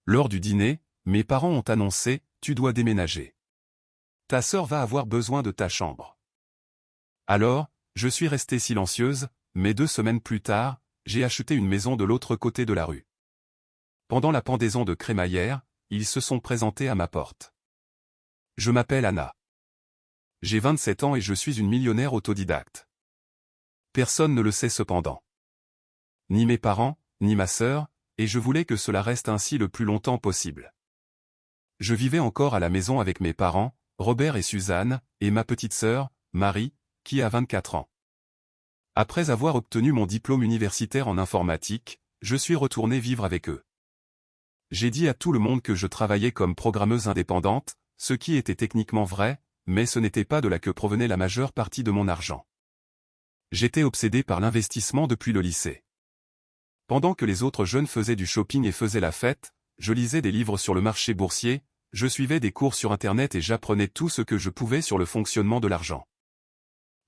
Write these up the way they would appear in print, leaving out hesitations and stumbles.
Lors du dîner, mes parents ont annoncé « Tu dois déménager. Ta sœur va avoir besoin de ta chambre. » Alors, je suis restée silencieuse, mais 2 semaines plus tard, j'ai acheté une maison de l'autre côté de la rue. Pendant la pendaison de crémaillère, ils se sont présentés à ma porte. Je m'appelle Anna. J'ai 27 ans et je suis une millionnaire autodidacte. Personne ne le sait cependant. Ni mes parents, ni ma sœur, et je voulais que cela reste ainsi le plus longtemps possible. Je vivais encore à la maison avec mes parents, Robert et Suzanne, et ma petite sœur, Marie, qui a 24 ans. Après avoir obtenu mon diplôme universitaire en informatique, je suis retourné vivre avec eux. J'ai dit à tout le monde que je travaillais comme programmeuse indépendante, ce qui était techniquement vrai, mais ce n'était pas de là que provenait la majeure partie de mon argent. J'étais obsédé par l'investissement depuis le lycée. Pendant que les autres jeunes faisaient du shopping et faisaient la fête, je lisais des livres sur le marché boursier, je suivais des cours sur Internet et j'apprenais tout ce que je pouvais sur le fonctionnement de l'argent.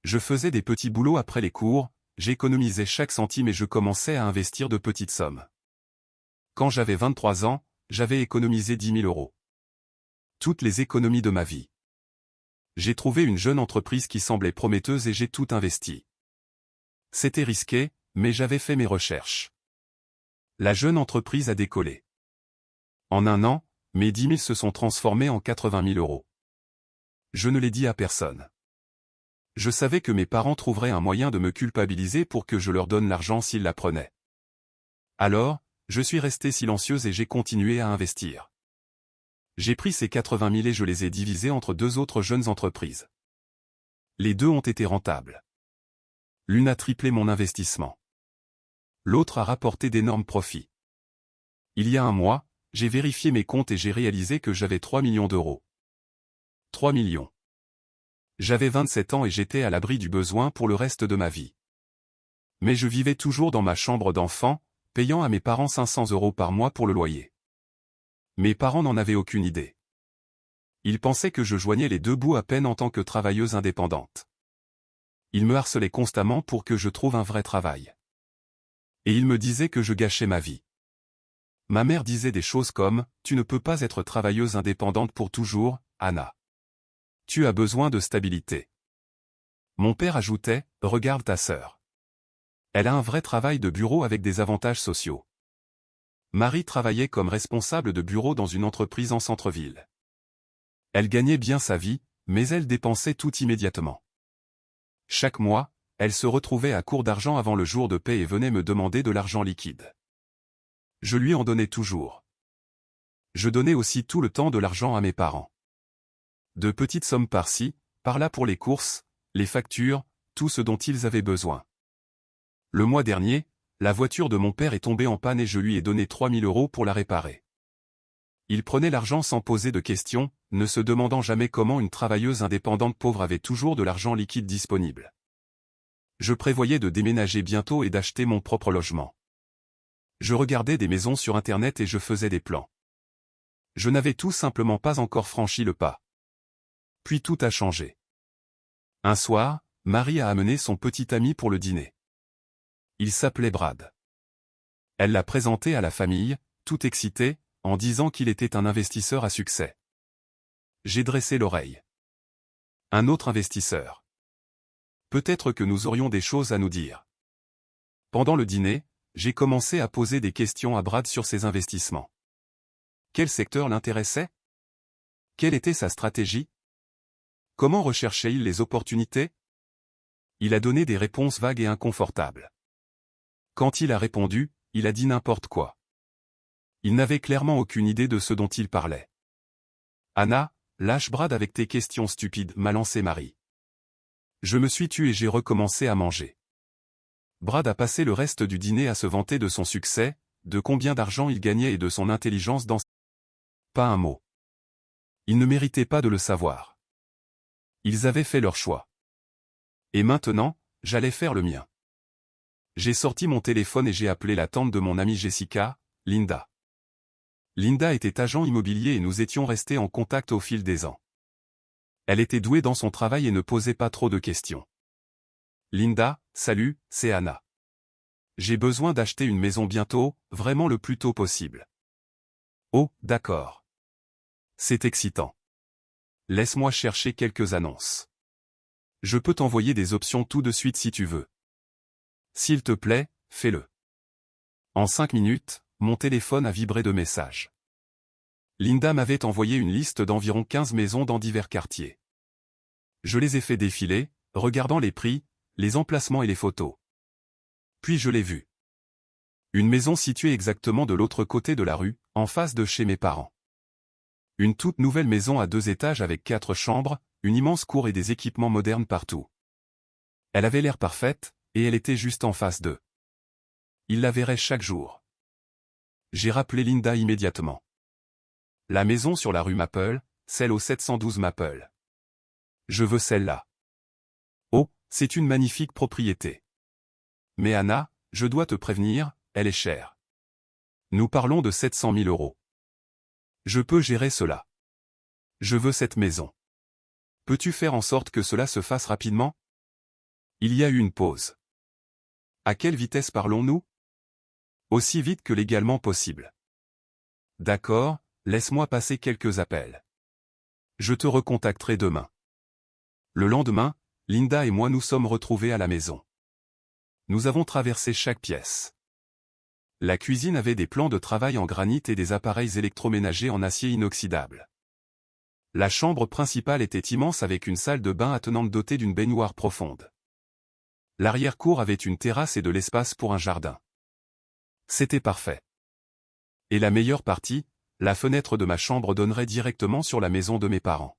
Je faisais des petits boulots après les cours, j'économisais chaque centime et je commençais à investir de petites sommes. Quand j'avais 23 ans, j'avais économisé 10 000 €. Toutes les économies de ma vie. J'ai trouvé une jeune entreprise qui semblait prometteuse et j'ai tout investi. C'était risqué, mais j'avais fait mes recherches. La jeune entreprise a décollé. En un an, mes 10 000 se sont transformés en 80 000 €. Je ne l'ai dit à personne. Je savais que mes parents trouveraient un moyen de me culpabiliser pour que je leur donne l'argent s'ils la prenaient. Alors, je suis restée silencieuse et j'ai continué à investir. J'ai pris ces 80 000 et je les ai divisés entre 2 autres jeunes entreprises. Les 2 ont été rentables. L'une a triplé mon investissement. L'autre a rapporté d'énormes profits. Il y a un mois, j'ai vérifié mes comptes et j'ai réalisé que j'avais 3 millions d'euros. 3 millions. J'avais 27 ans et j'étais à l'abri du besoin pour le reste de ma vie. Mais je vivais toujours dans ma chambre d'enfant, payant à mes parents 500 € par mois pour le loyer. Mes parents n'en avaient aucune idée. Ils pensaient que je joignais les 2 bouts à peine en tant que travailleuse indépendante. Ils me harcelaient constamment pour que je trouve un vrai travail. Et ils me disaient que je gâchais ma vie. Ma mère disait des choses comme « Tu ne peux pas être travailleuse indépendante pour toujours, Anna. Tu as besoin de stabilité. » Mon père ajoutait « Regarde ta sœur. Elle a un vrai travail de bureau avec des avantages sociaux. » Marie travaillait comme responsable de bureau dans une entreprise en centre-ville. Elle gagnait bien sa vie, mais elle dépensait tout immédiatement. Chaque mois, elle se retrouvait à court d'argent avant le jour de paie et venait me demander de l'argent liquide. Je lui en donnais toujours. Je donnais aussi tout le temps de l'argent à mes parents. De petites sommes par-ci, par-là pour les courses, les factures, tout ce dont ils avaient besoin. Le mois dernier, la voiture de mon père est tombée en panne et je lui ai donné 3 000 € pour la réparer. Il prenait l'argent sans poser de questions, ne se demandant jamais comment une travailleuse indépendante pauvre avait toujours de l'argent liquide disponible. Je prévoyais de déménager bientôt et d'acheter mon propre logement. Je regardais des maisons sur Internet et je faisais des plans. Je n'avais tout simplement pas encore franchi le pas. Puis tout a changé. Un soir, Marie a amené son petit ami pour le dîner. Il s'appelait Brad. Elle l'a présenté à la famille, tout excité, en disant qu'il était un investisseur à succès. J'ai dressé l'oreille. Un autre investisseur. Peut-être que nous aurions des choses à nous dire. Pendant le dîner, j'ai commencé à poser des questions à Brad sur ses investissements. Quel secteur l'intéressait? Quelle était sa stratégie? Comment recherchait-il les opportunités? Il a donné des réponses vagues et inconfortables. Quand il a répondu, il a dit n'importe quoi. Il n'avait clairement aucune idée de ce dont il parlait. Anna, lâche Brad avec tes questions stupides, m'a lancé Marie. Je me suis tue et j'ai recommencé à manger. Brad a passé le reste du dîner à se vanter de son succès, de combien d'argent il gagnait et de son intelligence dans... Pas un mot. Il ne méritait pas de le savoir. Ils avaient fait leur choix. Et maintenant, j'allais faire le mien. J'ai sorti mon téléphone et j'ai appelé la tante de mon amie Jessica, Linda. Linda était agent immobilier et nous étions restés en contact au fil des ans. Elle était douée dans son travail et ne posait pas trop de questions. Linda, salut, c'est Anna. J'ai besoin d'acheter une maison bientôt, vraiment le plus tôt possible. Oh, d'accord. C'est excitant. Laisse-moi chercher quelques annonces. Je peux t'envoyer des options tout de suite si tu veux. S'il te plaît, fais-le. En 5 minutes, mon téléphone a vibré de messages. Linda m'avait envoyé une liste d'environ 15 maisons dans divers quartiers. Je les ai fait défiler, regardant les prix, les emplacements et les photos. Puis je l'ai vue. Une maison située exactement de l'autre côté de la rue, en face de chez mes parents. Une toute nouvelle maison à 2 étages avec 4 chambres, une immense cour et des équipements modernes partout. Elle avait l'air parfaite, et elle était juste en face d'eux. Ils la verraient chaque jour. J'ai rappelé Linda immédiatement. La maison sur la rue Maple, celle au 712 Maple. Je veux celle-là. Oh, c'est une magnifique propriété. Mais Anna, je dois te prévenir, elle est chère. Nous parlons de 700 000 €. Je peux gérer cela. Je veux cette maison. Peux-tu faire en sorte que cela se fasse rapidement? Il y a eu une pause. À quelle vitesse parlons-nous? Aussi vite que légalement possible. D'accord, laisse-moi passer quelques appels. Je te recontacterai demain. Le lendemain, Linda et moi nous sommes retrouvés à la maison. Nous avons traversé chaque pièce. La cuisine avait des plans de travail en granit et des appareils électroménagers en acier inoxydable. La chambre principale était immense avec une salle de bain attenante dotée d'une baignoire profonde. L'arrière-cour avait une terrasse et de l'espace pour un jardin. C'était parfait. Et la meilleure partie, la fenêtre de ma chambre donnerait directement sur la maison de mes parents.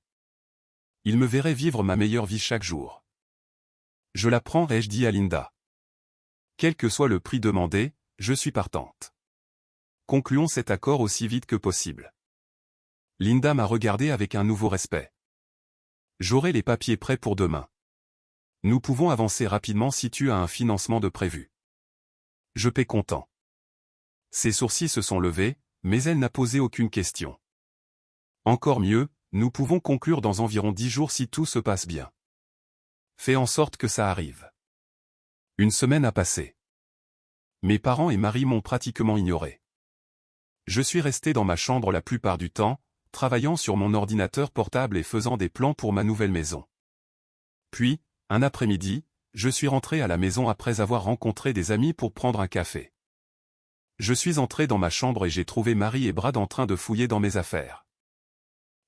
Ils me verraient vivre ma meilleure vie chaque jour. Je la prends, ai-je dit à Linda. Quel que soit le prix demandé, je suis partante. Concluons cet accord aussi vite que possible. Linda m'a regardé avec un nouveau respect. J'aurai les papiers prêts pour demain. Nous pouvons avancer rapidement si tu as un financement de prévu. Je paie content. Ses sourcils se sont levés, mais elle n'a posé aucune question. Encore mieux, nous pouvons conclure dans environ 10 jours si tout se passe bien. Fais en sorte que ça arrive. Une semaine a passé. Mes parents et Marie m'ont pratiquement ignoré. Je suis resté dans ma chambre la plupart du temps, travaillant sur mon ordinateur portable et faisant des plans pour ma nouvelle maison. Puis, un après-midi, je suis rentré à la maison après avoir rencontré des amis pour prendre un café. Je suis entré dans ma chambre et j'ai trouvé Marie et Brad en train de fouiller dans mes affaires.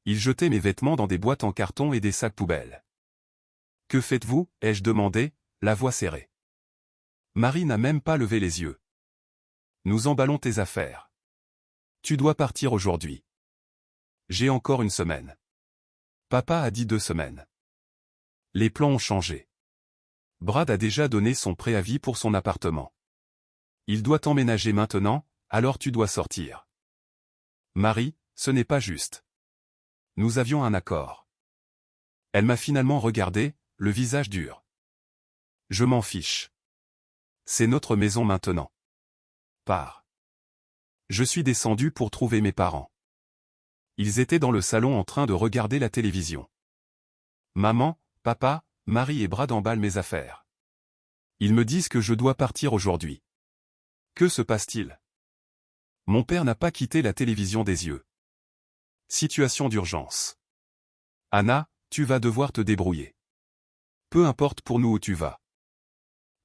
Ils jetaient mes vêtements dans des boîtes en carton et des sacs poubelles. « Que faites-vous » ai-je demandé, la voix serrée. Marie n'a même pas levé les yeux. « Nous emballons tes affaires. Tu dois partir aujourd'hui. » J'ai encore une semaine. Papa a dit 2 semaines. Les plans ont changé. Brad a déjà donné son préavis pour son appartement. Il doit emménager maintenant, alors tu dois sortir. Marie, ce n'est pas juste. Nous avions un accord. Elle m'a finalement regardé, le visage dur. Je m'en fiche. C'est notre maison maintenant. Pars. Je suis descendu pour trouver mes parents. Ils étaient dans le salon en train de regarder la télévision. Maman, papa, Marie et Brad emballent mes affaires. Ils me disent que je dois partir aujourd'hui. Que se passe-t-il? Mon père n'a pas quitté la télévision des yeux. Situation d'urgence. Anna, tu vas devoir te débrouiller. Peu importe pour nous où tu vas.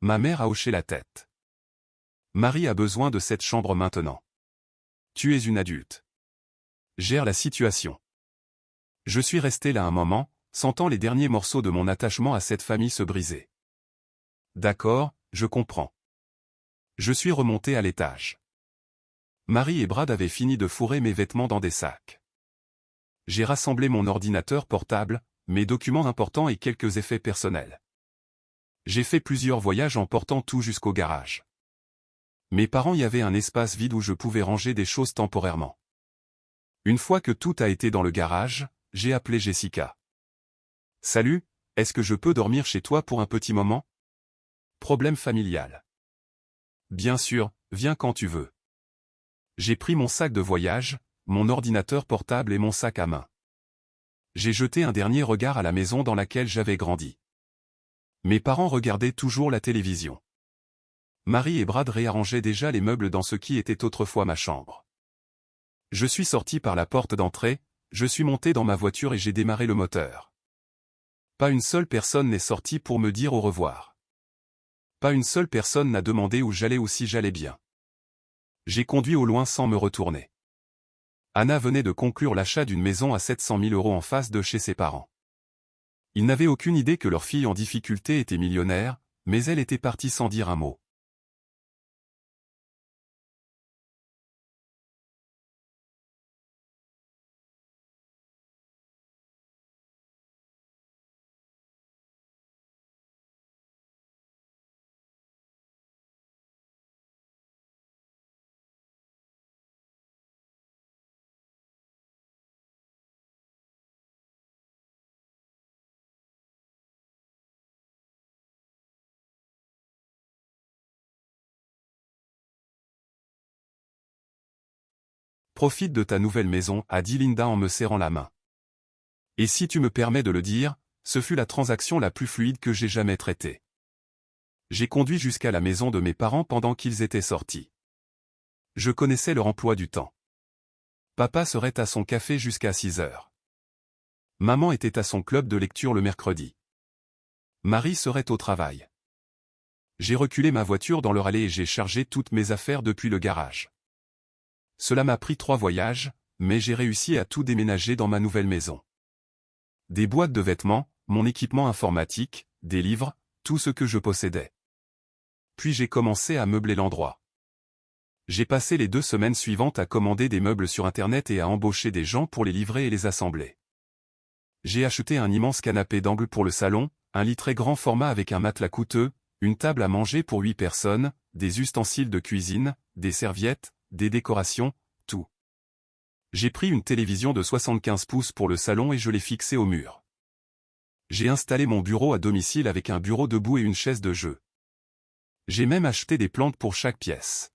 Ma mère a hoché la tête. Marie a besoin de cette chambre maintenant. Tu es une adulte. Gère la situation. Je suis resté là un moment, sentant les derniers morceaux de mon attachement à cette famille se briser. D'accord, je comprends. Je suis remonté à l'étage. Marie et Brad avaient fini de fourrer mes vêtements dans des sacs. J'ai rassemblé mon ordinateur portable, mes documents importants et quelques effets personnels. J'ai fait plusieurs voyages en portant tout jusqu'au garage. Mes parents y avaient un espace vide où je pouvais ranger des choses temporairement. Une fois que tout a été dans le garage, j'ai appelé Jessica. « Salut, est-ce que je peux dormir chez toi pour un petit moment? Problème familial. » Bien sûr, viens quand tu veux. J'ai pris mon sac de voyage, mon ordinateur portable et mon sac à main. J'ai jeté un dernier regard à la maison dans laquelle j'avais grandi. Mes parents regardaient toujours la télévision. Marie et Brad réarrangeaient déjà les meubles dans ce qui était autrefois ma chambre. Je suis sorti par la porte d'entrée, je suis monté dans ma voiture et j'ai démarré le moteur. Pas une seule personne n'est sortie pour me dire au revoir. Pas une seule personne n'a demandé où j'allais ou si j'allais bien. J'ai conduit au loin sans me retourner. Anna venait de conclure l'achat d'une maison à 700 000 € en face de chez ses parents. Ils n'avaient aucune idée que leur fille en difficulté était millionnaire, mais elle était partie sans dire un mot. Profite de ta nouvelle maison, a dit Linda en me serrant la main. Et si tu me permets de le dire, ce fut la transaction la plus fluide que j'ai jamais traitée. J'ai conduit jusqu'à la maison de mes parents pendant qu'ils étaient sortis. Je connaissais leur emploi du temps. Papa serait à son café jusqu'à 6 heures. Maman était à son club de lecture le mercredi. Marie serait au travail. J'ai reculé ma voiture dans leur allée et j'ai chargé toutes mes affaires depuis le garage. Cela m'a pris 3 voyages, mais j'ai réussi à tout déménager dans ma nouvelle maison. Des boîtes de vêtements, mon équipement informatique, des livres, tout ce que je possédais. Puis j'ai commencé à meubler l'endroit. J'ai passé les 2 semaines suivantes à commander des meubles sur Internet et à embaucher des gens pour les livrer et les assembler. J'ai acheté un immense canapé d'angle pour le salon, un lit très grand format avec un matelas coûteux, une table à manger pour 8 personnes, des ustensiles de cuisine, des serviettes, des décorations, tout. J'ai pris une télévision de 75 pouces pour le salon et je l'ai fixée au mur. J'ai installé mon bureau à domicile avec un bureau debout et une chaise de jeu. J'ai même acheté des plantes pour chaque pièce.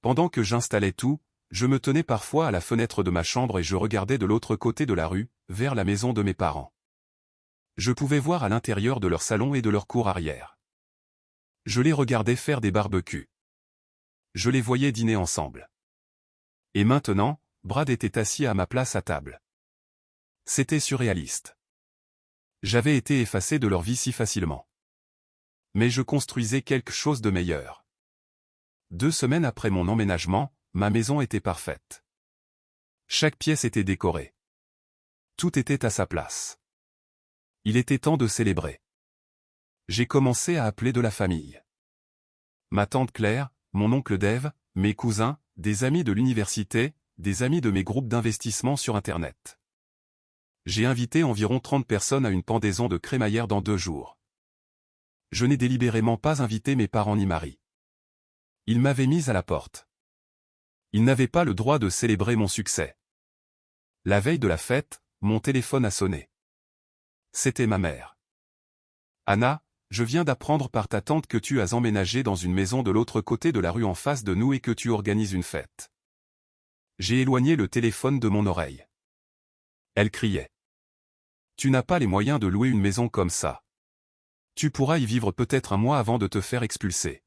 Pendant que j'installais tout, je me tenais parfois à la fenêtre de ma chambre et je regardais de l'autre côté de la rue, vers la maison de mes parents. Je pouvais voir à l'intérieur de leur salon et de leur cour arrière. Je les regardais faire des barbecues. Je les voyais dîner ensemble. Et maintenant, Brad était assis à ma place à table. C'était surréaliste. J'avais été effacé de leur vie si facilement. Mais je construisais quelque chose de meilleur. 2 semaines après mon emménagement, ma maison était parfaite. Chaque pièce était décorée. Tout était à sa place. Il était temps de célébrer. J'ai commencé à appeler de la famille. Ma tante Claire, mon oncle Dave, mes cousins, des amis de l'université, des amis de mes groupes d'investissement sur Internet. J'ai invité environ 30 personnes à une pendaison de crémaillère dans 2 jours. Je n'ai délibérément pas invité mes parents ni Marie. Ils m'avaient mise à la porte. Ils n'avaient pas le droit de célébrer mon succès. La veille de la fête, mon téléphone a sonné. C'était ma mère. Anna, je viens d'apprendre par ta tante que tu as emménagé dans une maison de l'autre côté de la rue en face de nous et que tu organises une fête. J'ai éloigné le téléphone de mon oreille. Elle criait. Tu n'as pas les moyens de louer une maison comme ça. Tu pourras y vivre peut-être un mois avant de te faire expulser.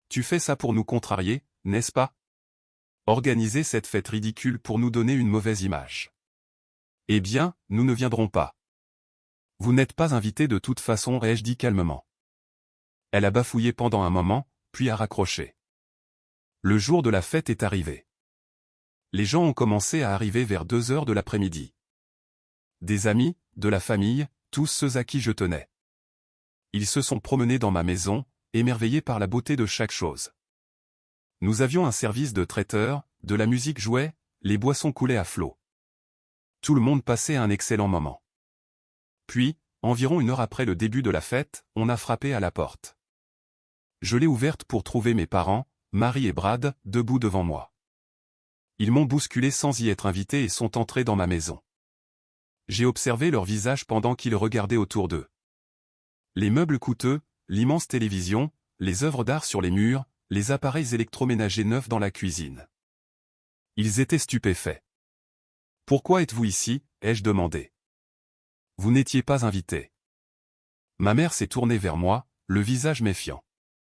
Tu fais ça pour nous contrarier, n'est-ce pas? Organiser cette fête ridicule pour nous donner une mauvaise image. Eh bien, nous ne viendrons pas. Vous n'êtes pas invité de toute façon, ai-je dit calmement. Elle a bafouillé pendant un moment, puis a raccroché. Le jour de la fête est arrivé. Les gens ont commencé à arriver vers 2 heures de l'après-midi. Des amis, de la famille, tous ceux à qui je tenais. Ils se sont promenés dans ma maison, émerveillés par la beauté de chaque chose. Nous avions un service de traiteur, de la musique jouait, les boissons coulaient à flot. Tout le monde passait un excellent moment. Puis, environ 1 heure après le début de la fête, on a frappé à la porte. Je l'ai ouverte pour trouver mes parents, Marie et Brad, debout devant moi. Ils m'ont bousculé sans y être invités et sont entrés dans ma maison. J'ai observé leur visage pendant qu'ils regardaient autour d'eux. Les meubles coûteux, l'immense télévision, les œuvres d'art sur les murs, les appareils électroménagers neufs dans la cuisine. Ils étaient stupéfaits. « Pourquoi êtes-vous ici ?» ai-je demandé. « Vous n'étiez pas invité. » Ma mère s'est tournée vers moi, le visage méfiant.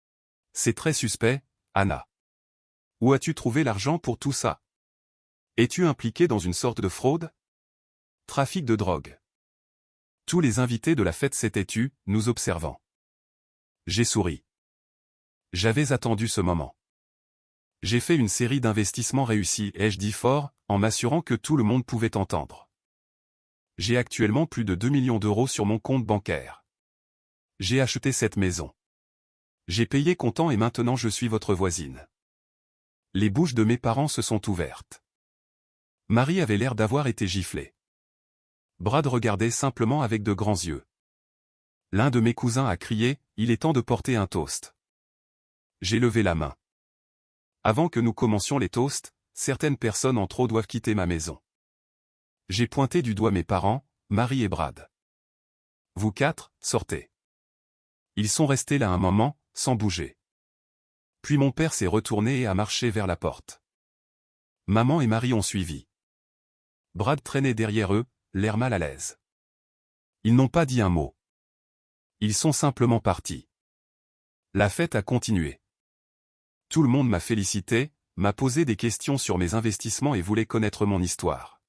« C'est très suspect, Anna. Où as-tu trouvé l'argent pour tout ça ? Es-tu impliqué dans une sorte de fraude? Trafic de drogue. Tous les invités de la fête s'étaient tus, nous observant. J'ai souri. J'avais attendu ce moment. J'ai fait une série d'investissements réussis, ai-je dit fort, en m'assurant que tout le monde pouvait entendre. J'ai actuellement plus de 2 millions d'euros sur mon compte bancaire. J'ai acheté cette maison. J'ai payé comptant et maintenant je suis votre voisine. Les bouches de mes parents se sont ouvertes. Marie avait l'air d'avoir été giflée. Brad regardait simplement avec de grands yeux. L'un de mes cousins a crié, « Il est temps de porter un toast. » J'ai levé la main. Avant que nous commencions les toasts, certaines personnes en trop doivent quitter ma maison. J'ai pointé du doigt mes parents, Marie et Brad. Vous quatre, sortez. Ils sont restés là un moment, sans bouger. Puis mon père s'est retourné et a marché vers la porte. Maman et Marie ont suivi. Brad traînait derrière eux, l'air mal à l'aise. Ils n'ont pas dit un mot. Ils sont simplement partis. La fête a continué. Tout le monde m'a félicité, m'a posé des questions sur mes investissements et voulait connaître mon histoire.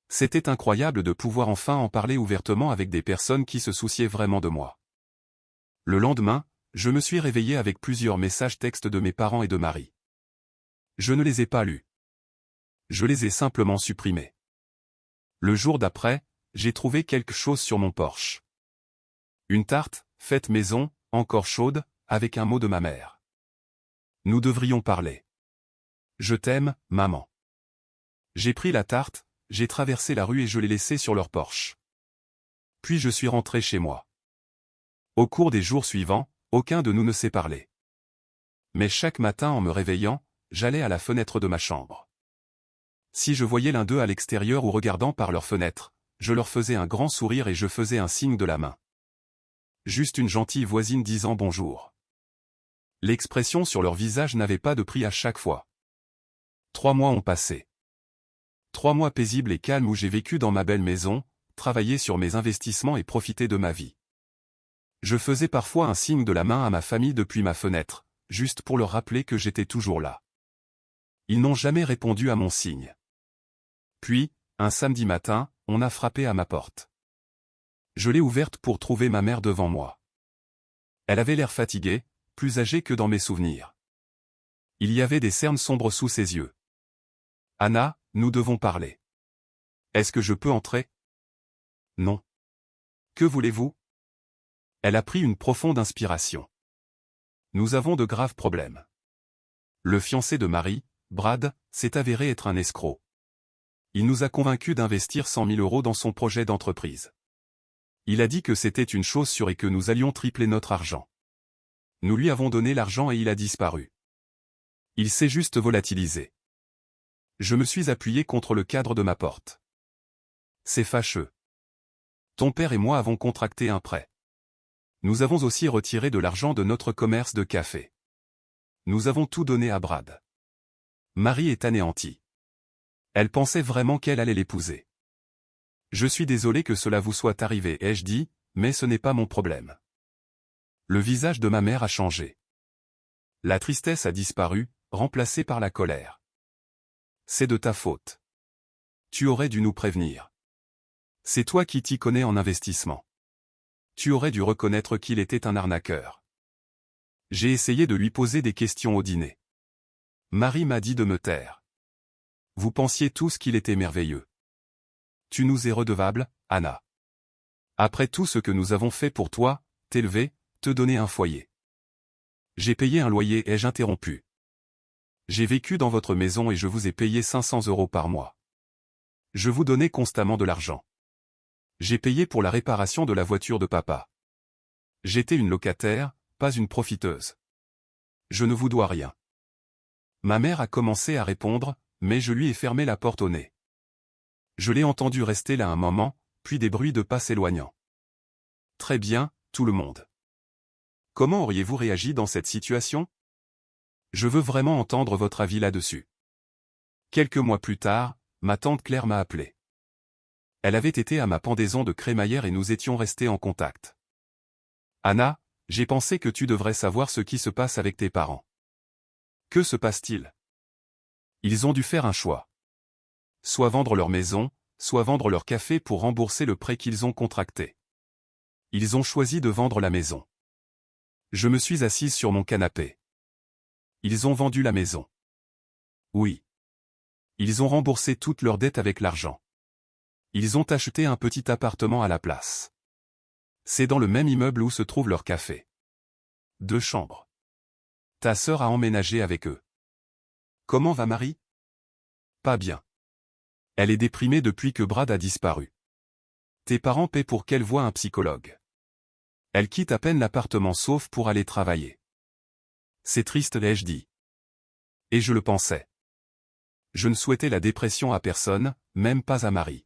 C'était incroyable de pouvoir enfin en parler ouvertement avec des personnes qui se souciaient vraiment de moi. Le lendemain, je me suis réveillé avec plusieurs messages textes de mes parents et de Marie. Je ne les ai pas lus. Je les ai simplement supprimés. Le jour d'après, j'ai trouvé quelque chose sur mon porche. Une tarte, faite maison, encore chaude, avec un mot de ma mère. Nous devrions parler. Je t'aime, maman. J'ai pris la tarte, j'ai traversé la rue et je l'ai laissée sur leur porche. Puis je suis rentré chez moi. Au cours des jours suivants, aucun de nous ne s'est parlé. Mais chaque matin en me réveillant, j'allais à la fenêtre de ma chambre. Si je voyais l'un d'eux à l'extérieur ou regardant par leur fenêtre, je leur faisais un grand sourire et je faisais un signe de la main. Juste une gentille voisine disant bonjour. L'expression sur leur visage n'avait pas de prix à chaque fois. 3 mois ont passé. 3 mois paisibles et calmes où j'ai vécu dans ma belle maison, travaillé sur mes investissements et profité de ma vie. Je faisais parfois un signe de la main à ma famille depuis ma fenêtre, juste pour leur rappeler que j'étais toujours là. Ils n'ont jamais répondu à mon signe. Puis, un samedi matin, on a frappé à ma porte. Je l'ai ouverte pour trouver ma mère devant moi. Elle avait l'air fatiguée, plus âgée que dans mes souvenirs. Il y avait des cernes sombres sous ses yeux. « Anna, nous devons parler. Est-ce que je peux entrer? » « Non. »« Que voulez-vous? » Elle a pris une profonde inspiration. « Nous avons de graves problèmes. Le fiancé de Marie, Brad, s'est avéré être un escroc. Il nous a convaincus d'investir 100 000 € dans son projet d'entreprise. Il a dit que c'était une chose sûre et que nous allions tripler notre argent. Nous lui avons donné l'argent et il a disparu. Il s'est juste volatilisé. Je me suis appuyé contre le cadre de ma porte. C'est fâcheux. Ton père et moi avons contracté un prêt. Nous avons aussi retiré de l'argent de notre commerce de café. Nous avons tout donné à Brad. Marie est anéantie. Elle pensait vraiment qu'elle allait l'épouser. Je suis désolé que cela vous soit arrivé, ai-je dit, mais ce n'est pas mon problème. Le visage de ma mère a changé. La tristesse a disparu, remplacée par la colère. C'est de ta faute. Tu aurais dû nous prévenir. C'est toi qui t'y connais en investissement. Tu aurais dû reconnaître qu'il était un arnaqueur. J'ai essayé de lui poser des questions au dîner. Marie m'a dit de me taire. Vous pensiez tous qu'il était merveilleux. Tu nous es redevable, Anna. Après tout ce que nous avons fait pour toi, t'élever, te donner un foyer. J'ai payé un loyer, ai-je interrompu. J'ai vécu dans votre maison et je vous ai payé 500 € par mois. Je vous donnais constamment de l'argent. J'ai payé pour la réparation de la voiture de papa. J'étais une locataire, pas une profiteuse. Je ne vous dois rien. Ma mère a commencé à répondre, mais je lui ai fermé la porte au nez. Je l'ai entendu rester là un moment, puis des bruits de pas s'éloignant. Très bien, tout le monde. Comment auriez-vous réagi dans cette situation? Je veux vraiment entendre votre avis là-dessus. Quelques mois plus tard, ma tante Claire m'a appelé. Elle avait été à ma pendaison de crémaillère et nous étions restés en contact. Anna, j'ai pensé que tu devrais savoir ce qui se passe avec tes parents. Que se passe-t-il? Ils ont dû faire un choix. soit vendre leur maison, soit vendre leur café pour rembourser le prêt qu'ils ont contracté. Ils ont choisi de vendre la maison. Je me suis assise sur mon canapé. Ils ont vendu la maison. Oui. Ils ont remboursé toutes leurs dettes avec l'argent. Ils ont acheté un petit appartement à la place. C'est dans le même immeuble où se trouve leur café. 2 chambres. Ta sœur a emménagé avec eux. Comment va Marie? Pas bien. Elle est déprimée depuis que Brad a disparu. Tes parents paient pour qu'elle voie un psychologue. Elle quitte à peine l'appartement sauf pour aller travailler. C'est triste, l'ai-je dit. Et je le pensais. Je ne souhaitais la dépression à personne, même pas à Marie.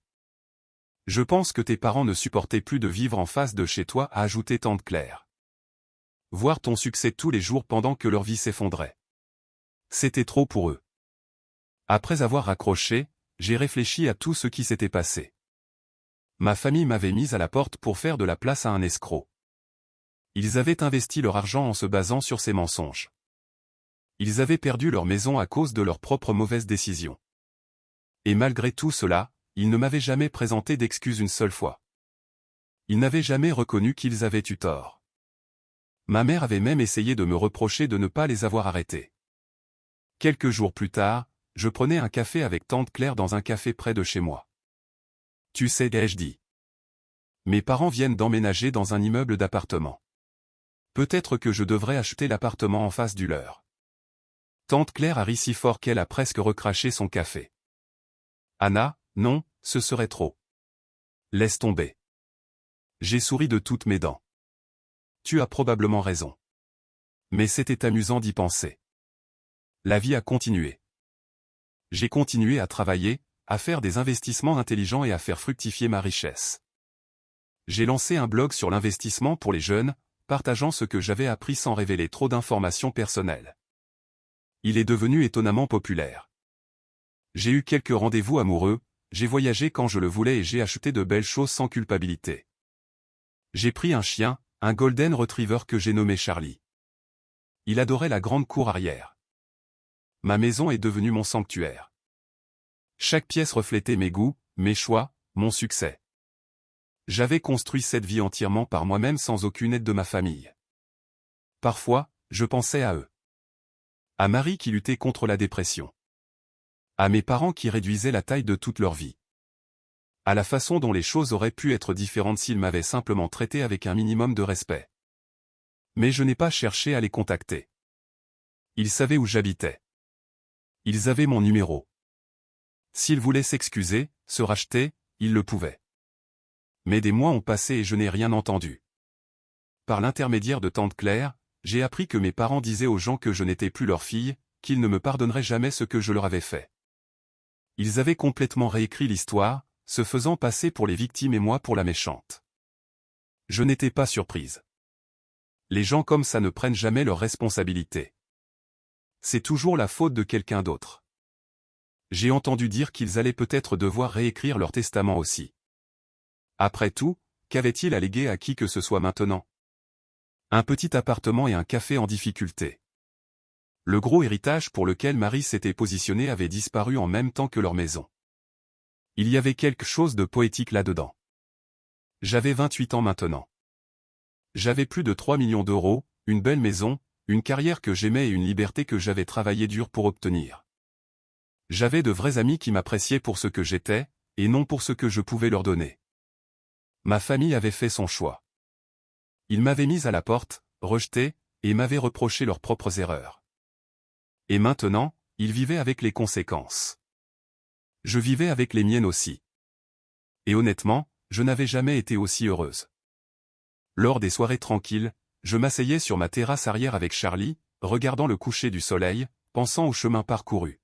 Je pense que tes parents ne supportaient plus de vivre en face de chez toi, a ajouté tante Claire. Voir ton succès tous les jours pendant que leur vie s'effondrait. C'était trop pour eux. Après avoir raccroché, j'ai réfléchi à tout ce qui s'était passé. Ma famille m'avait mise à la porte pour faire de la place à un escroc. Ils avaient investi leur argent en se basant sur ces mensonges. Ils avaient perdu leur maison à cause de leurs propres mauvaises décisions. Et malgré tout cela, ils ne m'avaient jamais présenté d'excuses une seule fois. Ils n'avaient jamais reconnu qu'ils avaient eu tort. Ma mère avait même essayé de me reprocher de ne pas les avoir arrêtés. Quelques jours plus tard, je prenais un café avec tante Claire dans un café près de chez moi. Tu sais, ai-je dit. Mes parents viennent d'emménager dans un immeuble d'appartements. Peut-être que je devrais acheter l'appartement en face du leur. Tante Claire a ri si fort qu'elle a presque recraché son café. Anna, non, ce serait trop. Laisse tomber. J'ai souri de toutes mes dents. Tu as probablement raison. Mais c'était amusant d'y penser. La vie a continué. J'ai continué à travailler, à faire des investissements intelligents et à faire fructifier ma richesse. J'ai lancé un blog sur l'investissement pour les jeunes, partageant ce que j'avais appris sans révéler trop d'informations personnelles. Il est devenu étonnamment populaire. J'ai eu quelques rendez-vous amoureux, j'ai voyagé quand je le voulais et j'ai acheté de belles choses sans culpabilité. J'ai pris un chien, un golden retriever que j'ai nommé Charlie. Il adorait la grande cour arrière. Ma maison est devenue mon sanctuaire. Chaque pièce reflétait mes goûts, mes choix, mon succès. J'avais construit cette vie entièrement par moi-même sans aucune aide de ma famille. Parfois, je pensais à eux. À Marie qui luttait contre la dépression. À mes parents qui réduisaient la taille de toute leur vie. À la façon dont les choses auraient pu être différentes s'ils m'avaient simplement traité avec un minimum de respect. Mais je n'ai pas cherché à les contacter. Ils savaient où j'habitais. Ils avaient mon numéro. S'ils voulaient s'excuser, se racheter, ils le pouvaient. Mais des mois ont passé et je n'ai rien entendu. Par l'intermédiaire de tante Claire, j'ai appris que mes parents disaient aux gens que je n'étais plus leur fille, qu'ils ne me pardonneraient jamais ce que je leur avais fait. Ils avaient complètement réécrit l'histoire, se faisant passer pour les victimes et moi pour la méchante. Je n'étais pas surprise. Les gens comme ça ne prennent jamais leurs responsabilités. C'est toujours la faute de quelqu'un d'autre. J'ai entendu dire qu'ils allaient peut-être devoir réécrire leur testament aussi. Après tout, qu'avaient-ils à léguer à qui que ce soit maintenant? Un petit appartement et un café en difficulté. Le gros héritage pour lequel Marie s'était positionnée avait disparu en même temps que leur maison. Il y avait quelque chose de poétique là-dedans. J'avais 28 ans maintenant. J'avais plus de 3 millions d'euros, une belle maison, une carrière que j'aimais et une liberté que j'avais travaillé dur pour obtenir. J'avais de vrais amis qui m'appréciaient pour ce que j'étais, et non pour ce que je pouvais leur donner. Ma famille avait fait son choix. Ils m'avaient mis à la porte, rejeté, et m'avaient reproché leurs propres erreurs. Et maintenant, ils vivaient avec les conséquences. Je vivais avec les miennes aussi. Et honnêtement, je n'avais jamais été aussi heureuse. Lors des soirées tranquilles, je m'asseyais sur ma terrasse arrière avec Charlie, regardant le coucher du soleil, pensant au chemin parcouru.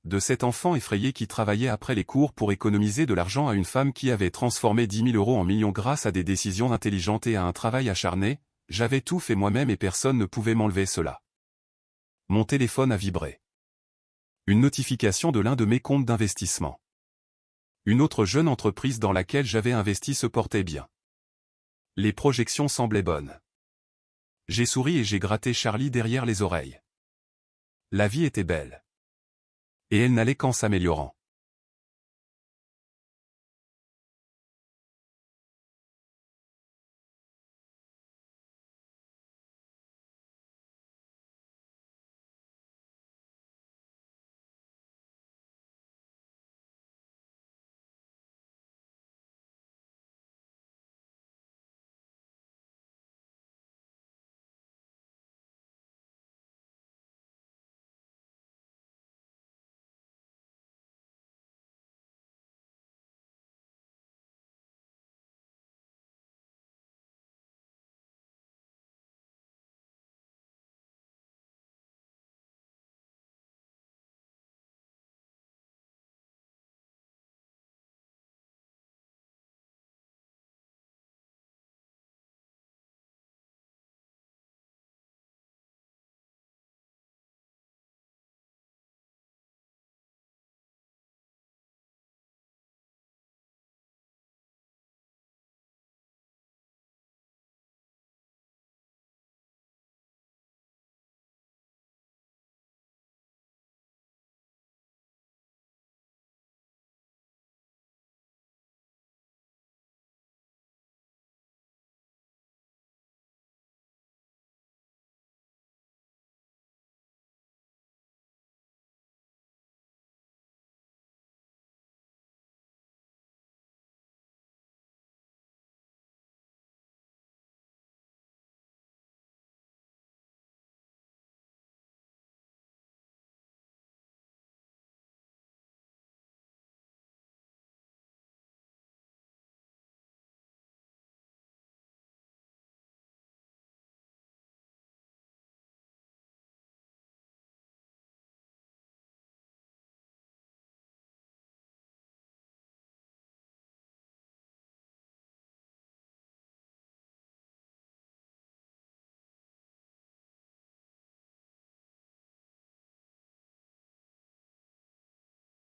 De cet enfant effrayé qui travaillait après les cours pour économiser de l'argent à une femme qui avait transformé 10 000 euros en millions grâce à des décisions intelligentes et à un travail acharné, j'avais tout fait moi-même et personne ne pouvait m'enlever cela. Mon téléphone a vibré. Une notification de l'un de mes comptes d'investissement. Une autre jeune entreprise dans laquelle j'avais investi se portait bien. Les projections semblaient bonnes. J'ai souri et j'ai gratté Charlie derrière les oreilles. La vie était belle. Et elle n'allait qu'en s'améliorant.